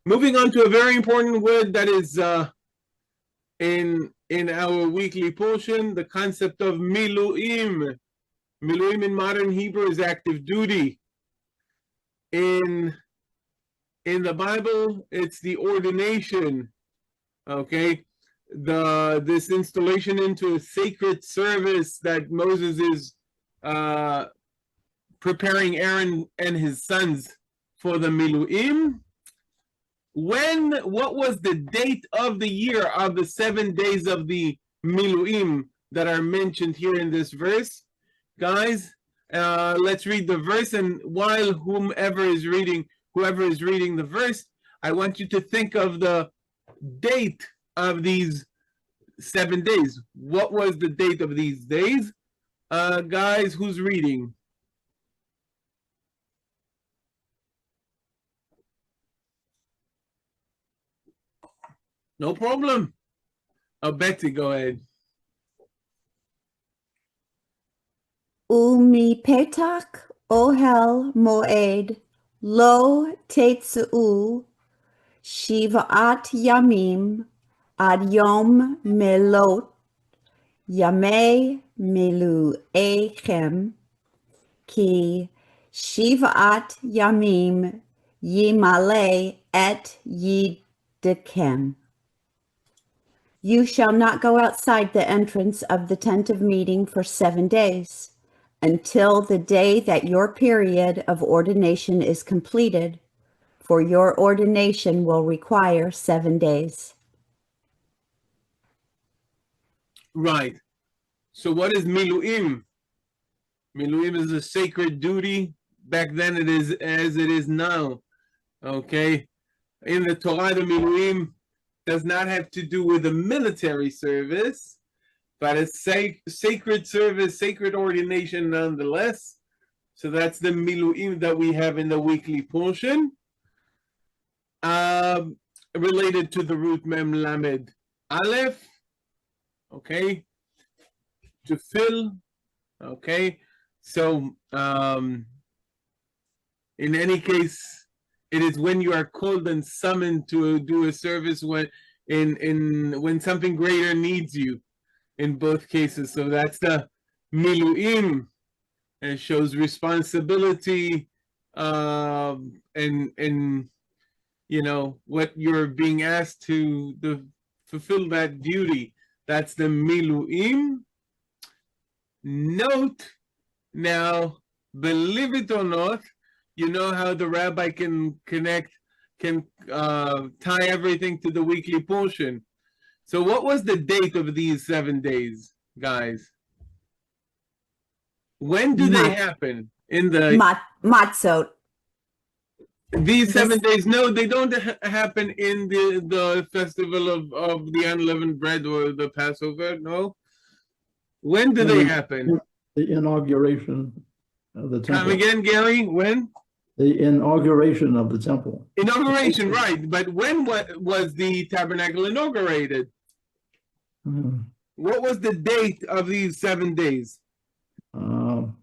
Moving on to a very important word that is in our weekly portion, the concept of Milu'im. Milu'im in modern Hebrew is active duty. In the Bible, it's the ordination. Okay, this installation into a sacred service that Moses is preparing Aaron and his sons for the Milu'im. What was the date of the year of the 7 days of the Milu'im that are mentioned here in this verse? Guys, let's read the verse, and while whoever is reading the verse, I want you to think of the date of these 7 days. What was the date of these days? Guys, who's reading? No problem. Oh, Betsy, go ahead. Umipetach ohel moed lo tetzeu shivat yamim ad yom melot yamei milu'echem ki shivat yamim Yimalle et Yedchem. You shall not go outside the entrance of the tent of meeting for 7 days, until the day that your period of ordination is completed, for your ordination will require 7 days. Right. So what is Milu'im? Milu'im is a sacred duty. Back then it is as it is now. Okay. In the Torah, the Milu'im does not have to do with a military service, but a sacred service, sacred ordination nonetheless. So that's the Milu'im that we have in the weekly portion. Related to the root Mem Lamed Aleph. Okay. To fill. Okay. So in any case, it is when you are called and summoned to do a service when something greater needs you, in both cases. So that's the Milu'im, and it shows responsibility and you know what you're being asked to fulfill that duty. That's the Milu'im. Note now, believe it or not, you know how the rabbi can tie everything to the weekly portion. So what was the date of these 7 days, guys? When do they happen? In the Matzot. These 7 days, no, they don't happen in the festival of the unleavened bread or the Passover, no? When do they happen? The inauguration of the temple. Come again, Gary, when? The inauguration of the temple. Inauguration, right. But when was the tabernacle inaugurated? What was the date of these 7 days? I don't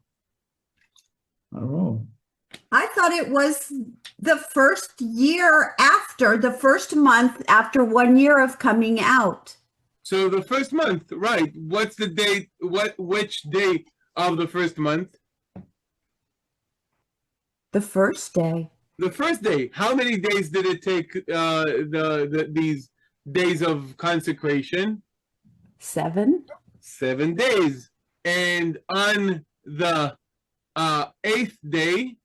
know. I thought it was the first year after, the first month after 1 year of coming out. So the first month, right. What's the date? Which date of the first month? The first day. The first day. How many days did it take these days of consecration? 7. 7 days. And on the 8th day,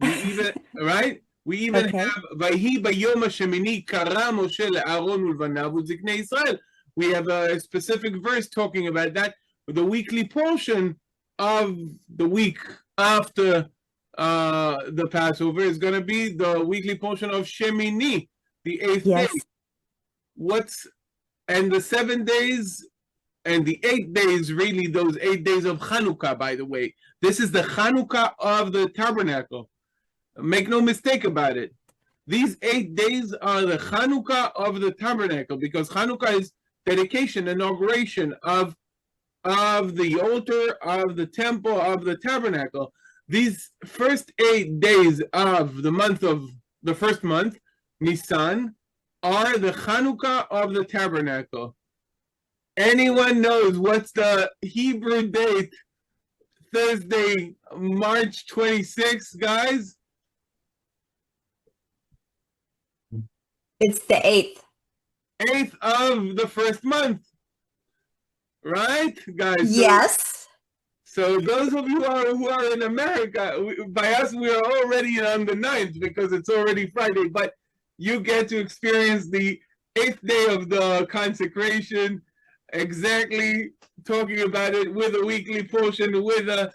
we even right? We even have Vayhi bayom hashemini kara Moshe le'Aaron ulvanav u'ziknei Israel. We have a specific verse talking about that. The weekly portion of the week after the Passover is going to be the weekly portion of Shemini, the 8th day. And the 7 days and the 8 days, really those 8 days of Chanukah, by the way. This is the Chanukah of the tabernacle. Make no mistake about it. These 8 days are the Chanukah of the tabernacle, because Chanukah is dedication, inauguration of the altar, of the temple, of the tabernacle. These first 8 days of the first month Nisan are the Chanukah of the Tabernacle. Anyone knows what's the Hebrew date? Thursday, March 26th, guys? It's the 8th. 8th of the first month. Right, guys? Yes. So those of you who are in America, by us, we are already on the 9th because it's already Friday, but you get to experience the 8th day of the consecration, exactly talking about it with a weekly portion, with a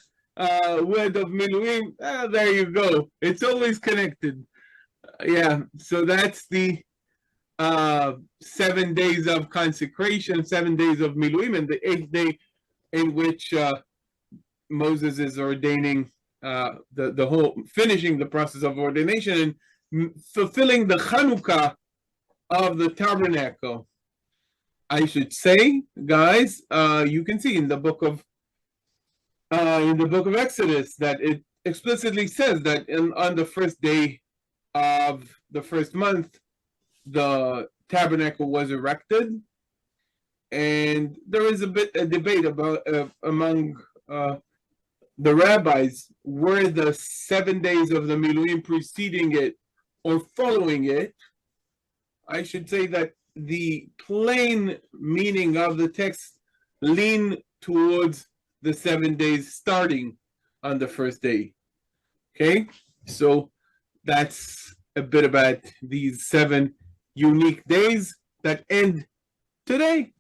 word of Milu'im. There you go. It's always connected. Yeah, so that's the 7 days of consecration, 7 days of Milu'im, and the 8th day in which Moses is ordaining the whole, finishing the process of ordination and fulfilling the Chanukah of the tabernacle. I should say, guys, you can see in the book of Exodus that it explicitly says that on the first day of the first month, the tabernacle was erected, and there is a debate about among the rabbis, were the 7 days of the Milu'im preceding it or following it. I should say that the plain meaning of the text lean towards the 7 days starting on the first day. Okay, so that's a bit about these 7 unique days that end today.